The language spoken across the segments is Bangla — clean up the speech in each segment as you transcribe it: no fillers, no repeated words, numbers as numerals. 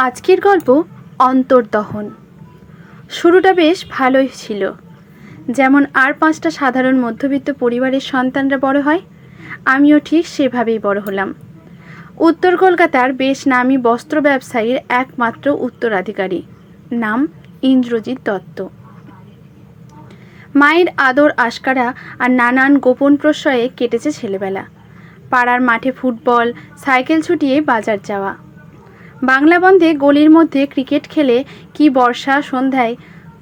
আজকের গল্প অন্তর্দহন। শুরুটা বেশ ভালোই ছিল। যেমন আর 5টা সাধারণ মধ্যবিত্ত পরিবারের সন্তানরা বড় হয়, আমিও ঠিক সেভাবেই বড় হলাম। উত্তর কলকাতার বেশ নামী বস্ত্র ব্যবসায়ীর একমাত্র উত্তরাধিকারী, নাম ইন্দ্রজিৎ দত্ত। মায়ের আদর আশকারা আর নানান গোপন প্রশ্রয়ে কেটেছে ছেলেবেলা। পাড়ার মাঠে ফুটবল, সাইকেল ছুটিয়ে বাজার যাওয়া, বাংলা বন্ধে গলির মধ্যে ক্রিকেট খেলে, কি বর্ষা সন্ধ্যায়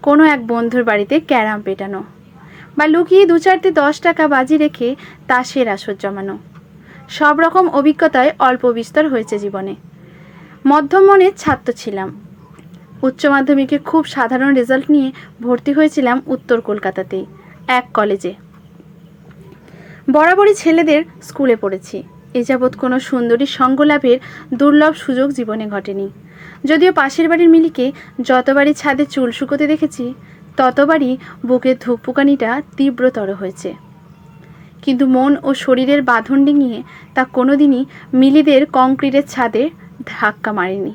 কোনো এক বন্ধুর বাড়িতে ক্যারাম পেটানো, বা লুকিয়ে 2-4টে 10 টাকা বাজি রেখে তাসের আসর জমানো। সব রকম অভিজ্ঞতায় অল্প বিস্তর হয়েছে জীবনে। মধ্যম মনের ছাত্র ছিলাম। উচ্চ মাধ্যমিকে খুব সাধারণ রেজাল্ট নিয়ে ভর্তি হয়েছিলাম উত্তর কলকাতাতেই এক কলেজে। বরাবরই ছেলেদের স্কুলে পড়েছি। এ যাবৎ কোনো সুন্দরী সঙ্গ লাভের দুর্লভ সুযোগ জীবনে ঘটেনি। যদিও পাশের বাড়ির মিলিকে যতবারই ছাদে চুল শুকোতে দেখেছি, ততবারই বুকের ধুকপুকানিটা তীব্রতর হয়েছে। কিন্তু মন ও শরীরের বাঁধন ডিঙিয়ে তা কোনোদিনই মিলিদের কংক্রিটের ছাদে ধাক্কা মারেনি।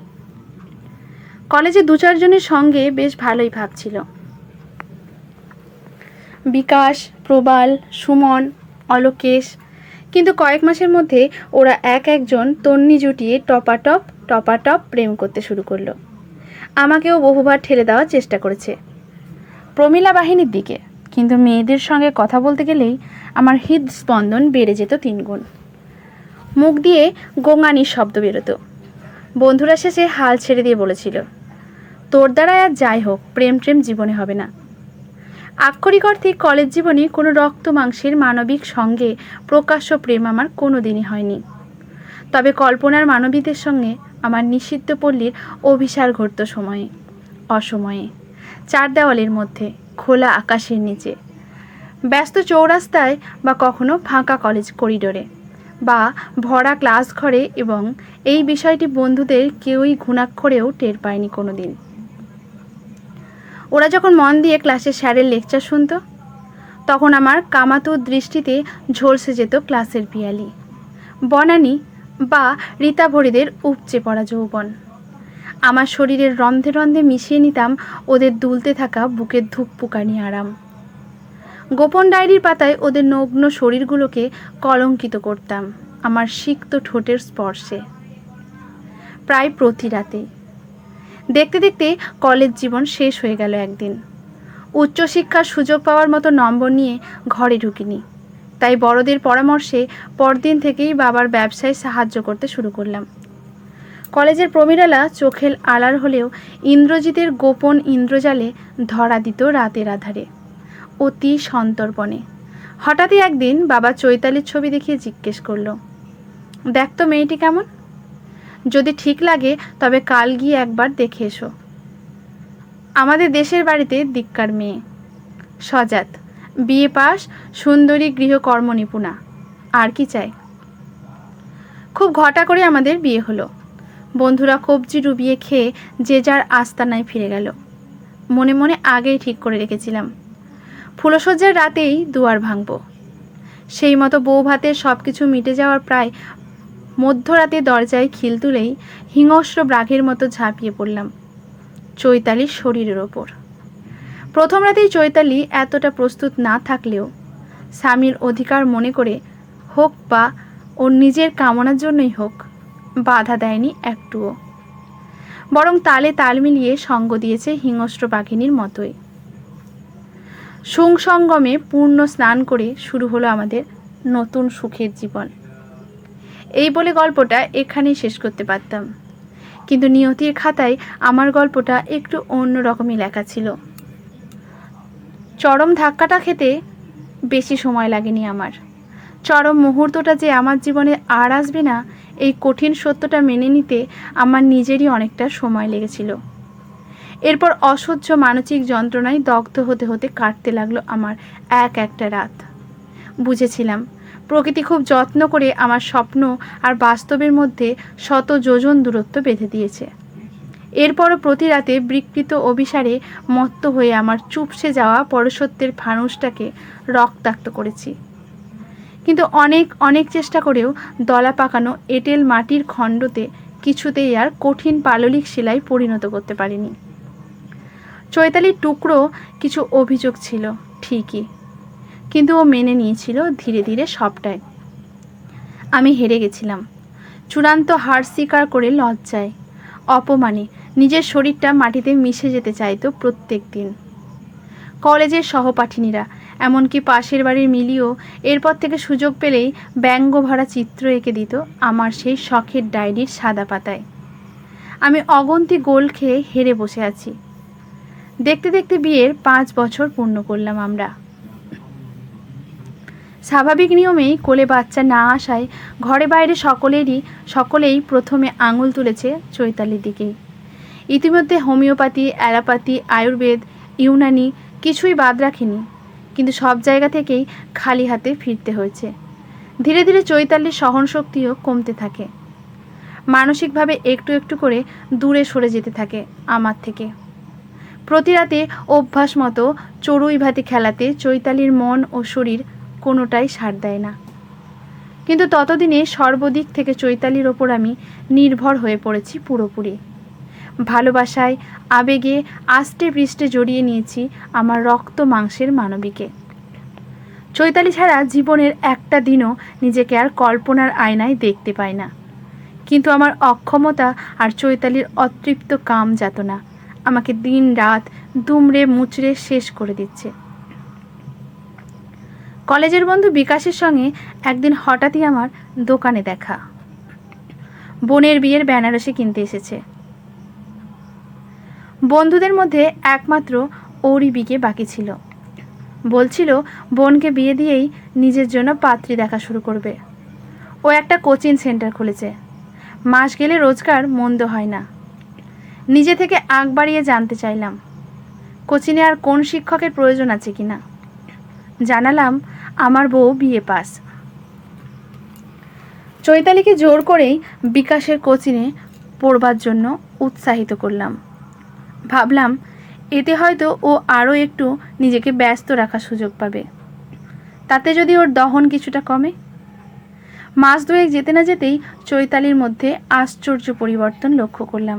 কলেজে 2-4 জনের সঙ্গে বেশ ভালোই ভাবছিল। বিকাশ, প্রবাল, সুমন, অলোকেশ। কিন্তু কয়েক মাসের মধ্যে ওরা একজন তন্নি জুটিয়ে টপাটপ প্রেম করতে শুরু করলো। আমাকেও বহুবার ঠেলে দেওয়ার চেষ্টা করেছে প্রমীলা বাহিনীর দিকে, কিন্তু মেয়েদের সঙ্গে কথা বলতে গেলেই আমার হৃদস্পন্দন বেড়ে যেত 3 গুণ। মুখ দিয়ে গোঙানির শব্দ বেরোতো। বন্ধুরা শেষে হাল ছেড়ে দিয়ে বলেছিল, তোর দ্বারা আর যাই হোক, প্রেম জীবনে হবে না। আক্ষরিক অর্থে কলেজ জীবনে কোনো রক্ত মাংসের মানবিক সঙ্গে প্রকাশ্য প্রেম আমার কোনো দিনই হয়নি। তবে কল্পনার মানবীদের সঙ্গে আমার নিষিদ্ধ পল্লীর অভিসার ঘটত সময়ে অসময়ে, 4 দেওয়ালের মধ্যে, খোলা আকাশের নিচে, ব্যস্ত চৌরাস্তায়, বা কখনো ফাঁকা কলেজ করিডোরে, বা ভরা ক্লাস ঘরে, এবং এই বিষয়টি বন্ধুদের কেউই ঘুণাক্ষরেও টের পায়নি কোনো দিন। ওরা যখন মন দিয়ে ক্লাসে স্যারের লেকচার শুনত, তখন আমার কামাতুর দৃষ্টিতে ঝলসে যেত ক্লাসের পিয়ালি, বনানী বা রীতাভরীদের উপচে পড়া যৌবন। আমার শরীরের রন্ধে রন্ধে মিশিয়ে নিতাম ওদের দুলতে থাকা বুকের ধুকপুকানি আরাম। গোপন ডায়েরির পাতায় ওদের নগ্ন শরীরগুলোকে কলঙ্কিত করতাম আমার সিক্ত ঠোঁটের স্পর্শে, প্রায় প্রতি রাতে। দেখতে দেখতে কলেজ জীবন শেষ হয়ে গেল একদিন। উচ্চশিক্ষার সুযোগ পাওয়ার মতো নম্বর নিয়ে ঘরে ঢুকিনি, তাই বড়দের পরামর্শে পরদিন থেকেই বাবার ব্যবসায় সাহায্য করতে শুরু করলাম। কলেজের প্রমীলালা চোখের আড়াল হলেও ইন্দ্রজিতের গোপন ইন্দ্রজালে ধরা দিত রাতের আধারে, অতি সন্তর্পণে। হঠাৎই একদিন বাবা চৈতালির ছবি দেখিয়ে জিজ্ঞেস করলো, দেখ তো মেয়েটি কেমন, যদি ঠিক লাগে তবে কাল গিয়ে একবার দেখে এসো। আমাদের দেশের বাড়িতে দিক্কার মেয়ে, সজাত, বিএ পাস, সুন্দরী, গৃহকর্ম নিপুণা, আর কি চাই। খুব ঘটা করে আমাদের বিয়ে হলো। বন্ধুরা কবজি ডুবিয়ে খেয়ে যে যার আস্তানায় ফিরে গেল। মনে মনে আগেই ঠিক করে রেখেছিলাম, ফুলশয্যার রাতেই দুয়ার ভাঙব। সেই মতো বউ ভাতের সব কিছু মিটে যাওয়ার প্রায় মধ্যরাতে দরজায় খিল তুলেই হিংস্র ব্রাঘের মতো ঝাঁপিয়ে পড়লাম চৈতালির শরীরের ওপর। প্রথম রাতেই চৈতালি এতটা প্রস্তুত না থাকলেও স্বামীর অধিকার মনে করে হোক বা ওর নিজের কামনার জন্যই হোক, বাধা দেয়নি একটুও, বরং তালে তাল মিলিয়ে সঙ্গ দিয়েছে হিংস্র বাঘিনীর মতোই। সুসঙ্গমে পূর্ণ স্নান করে শুরু হলো আমাদের নতুন সুখের জীবন। এই বলে গল্পটা এখানেই শেষ করতে পারতাম, কিন্তু নিয়তির খাতায় আমার গল্পটা একটু অন্য রকমই লেখা ছিল। চরম ধাক্কাটা খেতে বেশি সময় লাগেনি আমার। চরম মুহূর্তটা যে আমার জীবনে আর আসবে না, এই কঠিন সত্যটা মেনে নিতে আমার নিজেরই অনেকটা সময় লেগেছিল। এরপর অসহ্য মানসিক যন্ত্রণায় দগ্ধ হতে হতে কাটতে লাগলো আমার একটা রাত। বুঝেছিলাম প্রকৃতি খুব যত্ন করে আমার স্বপ্ন আর বাস্তবের মধ্যে শত যোজন দূরত্ব বেঁধে দিয়েছে। এরপরও প্রতি রাতে বিকৃত অভিসারে মত্ত হয়ে আমার চুপসে যাওয়া পরশত্বের ফানুসটাকে রক্তাক্ত করেছি। কিন্তু অনেক চেষ্টা করেও দলা পাকানো এঁটেল মাটির খণ্ডতে কিছুতেই আর কঠিন পাললিক শিলায় পরিণত করতে পারিনি। চৈতালির টুকরো কিছু অভিযোগ ছিল ঠিকই, কিন্তু ও মেনে নিয়েছিল ধীরে ধীরে সবটাই। আমি হেরে গেছিলাম, চূড়ান্ত হার স্বীকার করে লজ্জায় অপমানে নিজের শরীরটা মাটিতে মিশে যেতে চাইতো প্রত্যেক দিন। কলেজের সহপাঠিনীরা, এমনকি পাশের বাড়ির মিলিও এরপর থেকে সুযোগ পেলেই ব্যঙ্গ ভরা চিত্র এঁকে দিত আমার সেই শখের ডায়েরির সাদা পাতায়। আমি অগন্তি গোল খেয়ে হেরে বসে আছি। দেখতে দেখতে বিয়ের 5 বছর পূর্ণ করলাম আমরা। স্বাভাবিক নিয়মেই কোলে বাচ্চা না আসায় ঘরে বাইরে সকলেই প্রথমে আঙুল তুলেছে চৈতালির দিকেই। ইতিমধ্যে হোমিওপ্যাথি, অ্যালোপ্যাথি, আয়ুর্বেদ, ইউনানি কিছুই বাদ রাখিনি, কিন্তু সব জায়গা থেকেই খালি হাতে ফিরতে হয়েছে। ধীরে ধীরে চৈতালির সহনশক্তিও কমতে থাকে, মানসিকভাবে একটু একটু করে দূরে সরে যেতে থাকে আমার থেকে। প্রতি রাতে অভ্যাস মতো চড়ুই ভাতি খেলাতে চৈতালির মন ও শরীর কোনোটাই সাড় দেয় না। কিন্তু ততদিনে সর্বদিক থেকে চৈতালির ওপর আমি নির্ভর হয়ে পড়েছি পুরোপুরি। ভালোবাসায়, আবেগে আষ্টে পৃষ্ঠে জড়িয়ে নিয়েছি আমার রক্ত মাংসের মানবীকে। চৈতালি ছাড়া জীবনের একটা দিনও নিজেকে আর কল্পনার আয়নায় দেখতে পাই না। কিন্তু আমার অক্ষমতা আর চৈতালির অতৃপ্ত কাম যাতনা আমাকে দিন রাত দুমড়ে মুচড়ে শেষ করে দিচ্ছে। কলেজের বন্ধু বিকাশের সঙ্গে একদিন হঠাৎই আমার দোকানে দেখা। বোনের বিয়ের বেনারসি কিনতে এসেছে। বন্ধুদের মধ্যে একমাত্র ওরই বিয়ে বাকি ছিল। বলছিল বোনকে বিয়ে দিয়েই নিজের জন্য পাত্রী দেখা শুরু করবে। ও একটা কোচিং সেন্টার খুলেছে, মাস গেলে রোজগার মন্দ হয় না। নিজে থেকে আগ বাড়িয়ে জানতে চাইলাম কোচিংয়ে আর কোন শিক্ষকের প্রয়োজন আছে কিনা। জানালাম আমার বউ বিএ পাস। চৈতালিকে জোর করেই বিকাশের কোচিংয়ে পড়বার জন্য উৎসাহিত করলাম। ভাবলাম এতে হয়তো ও আরও একটু নিজেকে ব্যস্ত রাখার সুযোগ পাবে, তাতে যদি ওর দহন কিছুটা কমে। মাস দুয়েক যেতে না যেতেই চৈতালির মধ্যে আশ্চর্য পরিবর্তন লক্ষ্য করলাম।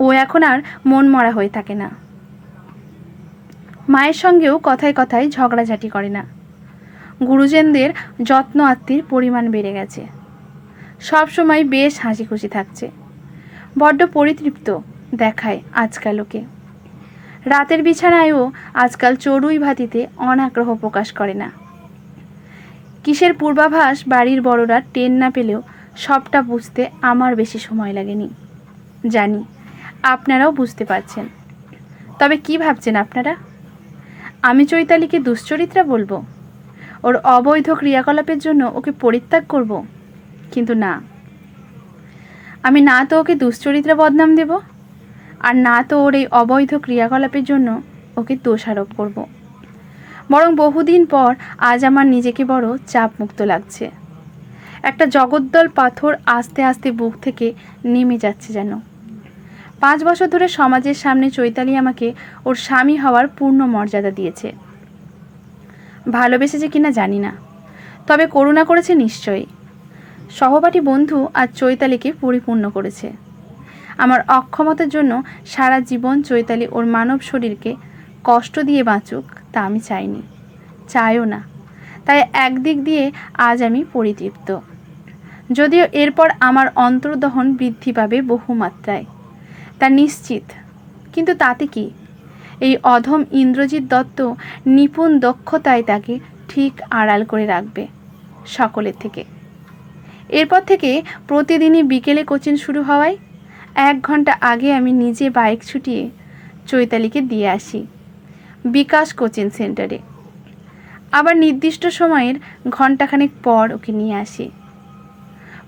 ও এখন আর মন মরা হয়ে থাকে না। মায়ের সঙ্গেও কথায় কথায় ঝগড়াঝাটি করে না। গুরুজনদের যত্ন আত্মীর পরিমাণ বেড়ে গেছে। সব সময় বেশ হাসি খুশি থাকছে। বড্ড পরিতৃপ্ত দেখায় আজকাল ওকে। রাতের বিছানায়ও আজকাল চড়ুই ভাতিতে অনাগ্রহ প্রকাশ করে না। কিসের পূর্বাভাস বাড়ির বড়রা টের না পেলেও সবটা বুঝতে আমার বেশি সময় লাগেনি। জানি আপনারাও বুঝতে পারছেন। তবে কি ভাবছেন আপনারা? আমি চৈতালিকে দুশ্চরিত্রা বলবো? ওর অবৈধ ক্রিয়াকলাপের জন্য ওকে পরিত্যাগ করব? কিন্তু না, আমি না তো ওকে দুশ্চরিত্রা বদনাম দেব, আর না তো ওর এই অবৈধ ক্রিয়াকলাপের জন্য ওকে দোষারোপ করব। বরং বহুদিন পর আজ আমার নিজেকে বড় চাপমুক্ত লাগছে। একটা জগদ্দল পাথর আস্তে আস্তে বুক থেকে নেমে যাচ্ছে যেন। 5 বছর ধরে সমাজের সামনে চৈতালি আমাকে ওর স্বামী হওয়ার পূর্ণ মর্যাদা দিয়েছে। ভালোবেসেছে কিনা জানি না, তবে করুণা করেছে নিশ্চয়ই। সহপাঠী বন্ধু আর চৈতালিকে পরিপূর্ণ করেছে। আমার অক্ষমতার জন্য সারা জীবন চৈতালি ওর মানব শরীরকে কষ্ট দিয়ে বাঁচুক তা আমি চাইনি, চাইও না। তাই একদিক দিয়ে আজ আমি পরিতৃপ্ত। যদিও এরপর আমার অন্তর্দহন বৃদ্ধি পাবে বহুমাত্রায়, তা নিশ্চিত। কিন্তু তাতে কি? এই অধম ইন্দ্রজিৎ দত্ত নিপুণ দক্ষতায় তাকে ঠিক আড়াল করে রাখবে সকলের থেকে। এরপর থেকে প্রতিদিনই বিকেলে কোচিং শুরু হওয়ায় 1 ঘন্টা আগে আমি নিজে বাইক ছুটিয়ে চৈতালিকে দিয়ে আসি বিকাশ কোচিং সেন্টারে। আবার নির্দিষ্ট সময়ের ঘণ্টাখানেক পর ওকে নিয়ে আসি।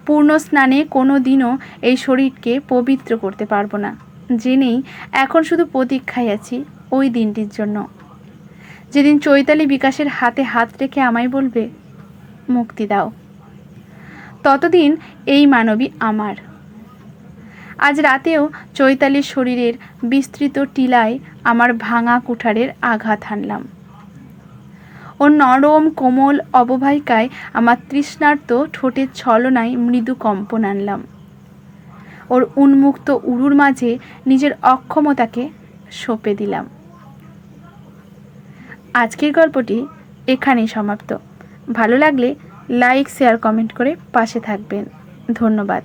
পূর্ণ স্নানে কোনো দিনও এই শরীরকে পবিত্র করতে পারবো না জেনেই এখন শুধু প্রতীক্ষায় আছি ওই দিনটির জন্য, যেদিন চৈতালি বিকাশের হাতে হাত রেখে আমায় বলবে মুক্তি দাও। ততদিন এই মানবী আমার। আজ রাতেও চৈতালির শরীরের বিস্তৃত টিলায় আমার ভাঙা কুঠারের আঘাত হানলাম। ওর নরম কোমল অববাহিকায় আমার তৃষ্ণার্ত ঠোঁটের ছলনায় মৃদু কম্পন আনলাম। ওর উন্মুক্ত উরুর মাঝে নিজের অক্ষমতাকে সঁপে দিলাম। আজকের গল্পটি এখানেই সমাপ্ত। ভালো লাগলে লাইক, শেয়ার, কমেন্ট করে পাশে থাকবেন। ধন্যবাদ।